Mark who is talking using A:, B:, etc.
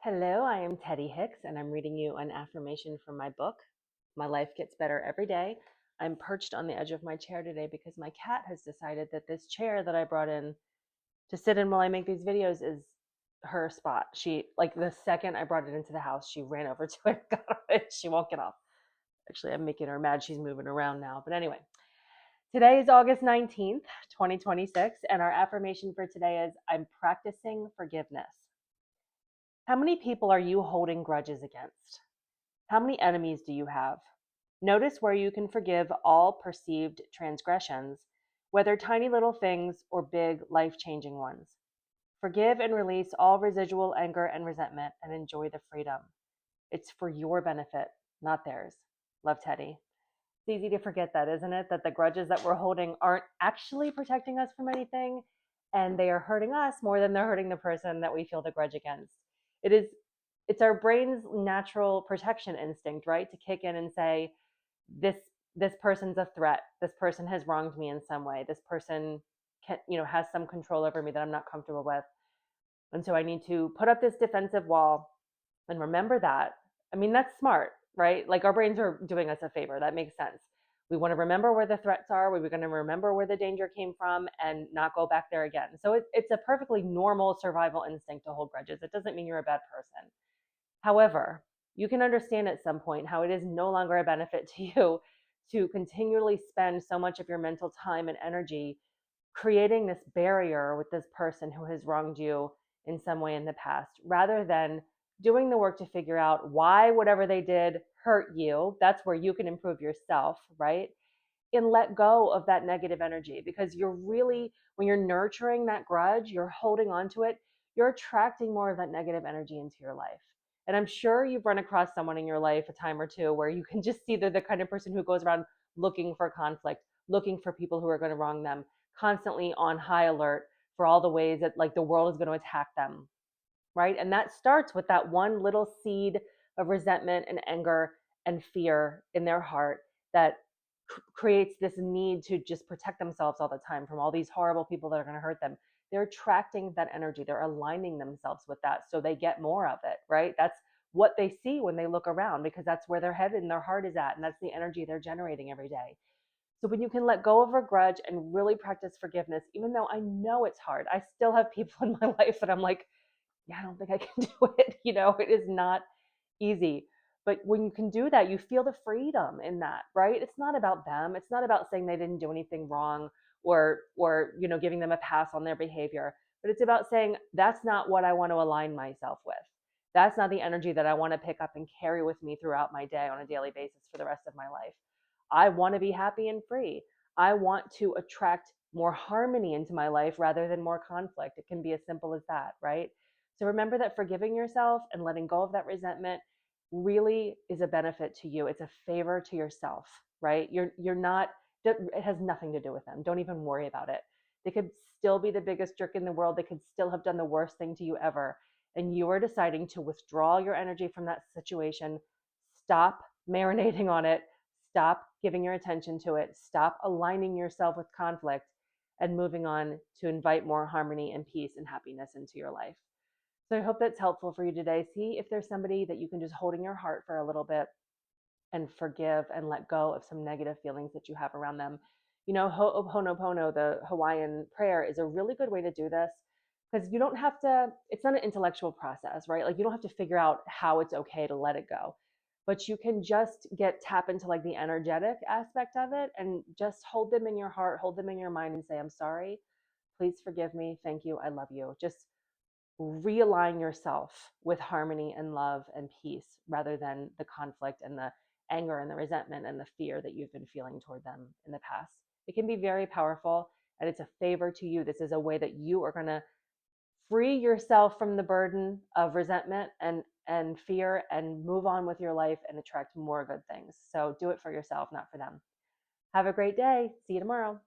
A: Hello, I am Teddy Hicks, and I'm reading you an affirmation from my book, My Life Gets Better Every Day. I'm perched on the edge of my chair today because my cat has decided that this chair that I brought in to sit in while I make these videos is her spot. Like the second I brought it into the house, she ran over to it, got on it. She won't get off. Actually, I'm making her mad. She's moving around now. But anyway, today is August 19th, 2026, and our affirmation for today is I'm practicing forgiveness. How many people are you holding grudges against? How many enemies do you have? Notice where you can forgive all perceived transgressions, whether tiny little things or big life changing ones. Forgive and release all residual anger and resentment and enjoy the freedom. It's for your benefit, not theirs. Love, Teddy. It's easy to forget that, isn't it? That the grudges that we're holding aren't actually protecting us from anything, and they are hurting us more than they're hurting the person that we feel the grudge against. It's our brain's natural protection instinct, right? To kick in and say, this this person's a threat. This person has wronged me in some way. This person has some control over me that I'm not comfortable with. And so I need to put up this defensive wall and remember that. I mean, that's smart, right? Like our brains are doing us a favor. That makes sense. We want to remember where the threats are. We're going to remember where the danger came from and not go back there again. So it's a perfectly normal survival instinct to hold grudges. It doesn't mean you're a bad person. However, you can understand at some point how it is no longer a benefit to you to continually spend so much of your mental time and energy creating this barrier with this person who has wronged you in some way in the past, rather than doing the work to figure out why whatever they did hurt you. That's where you can improve yourself, right? And let go of that negative energy, because when you're nurturing that grudge, you're holding on to it, you're attracting more of that negative energy into your life. And I'm sure you've run across someone in your life a time or two where you can just see they're the kind of person who goes around looking for conflict, looking for people who are going to wrong them, constantly on high alert for all the ways that like the world is going to attack them, right? And that starts with that one little seed of resentment and anger and fear in their heart that creates this need to just protect themselves all the time from all these horrible people that are going to hurt them. They're attracting that energy. They're aligning themselves with that so they get more of it, right? That's what they see when they look around, because that's where their head and their heart is at, and that's the energy they're generating every day. So when you can let go of a grudge and really practice forgiveness, even though I know it's hard, I still have people in my life that I'm like, yeah, I don't think I can do it. It is not easy. But when you can do that, you feel the freedom in that, right? It's not about them. It's not about saying they didn't do anything wrong or giving them a pass on their behavior. But it's about saying that's not what I want to align myself with. That's not the energy that I want to pick up and carry with me throughout my day on a daily basis for the rest of my life. I want to be happy and free. I want to attract more harmony into my life rather than more conflict. It can be as simple as that, right? So remember that forgiving yourself and letting go of that resentment really is a benefit to you. It's a favor to yourself, right? You're not, it has nothing to do with them. Don't even worry about it. They could still be the biggest jerk in the world. They could still have done the worst thing to you ever. And you are deciding to withdraw your energy from that situation. Stop marinating on it. Stop giving your attention to it. Stop aligning yourself with conflict and moving on to invite more harmony and peace and happiness into your life. So I hope that's helpful for you today. See if there's somebody that you can just hold in your heart for a little bit and forgive and let go of some negative feelings that you have around them. Ho'oponopono, the Hawaiian prayer, is a really good way to do this, because you don't have to, it's not an intellectual process, right? Like you don't have to figure out how it's okay to let it go, but you can just tap into like the energetic aspect of it and just hold them in your heart, hold them in your mind and say, I'm sorry, please forgive me, thank you, I love you. Just realign yourself with harmony and love and peace rather than the conflict and the anger and the resentment and the fear that you've been feeling toward them in the past. It can be very powerful, and it's a favor to you. This is a way that you are going to free yourself from the burden of resentment and fear and move on with your life and attract more good things. So do it for yourself, not for them. Have a great day. See you tomorrow.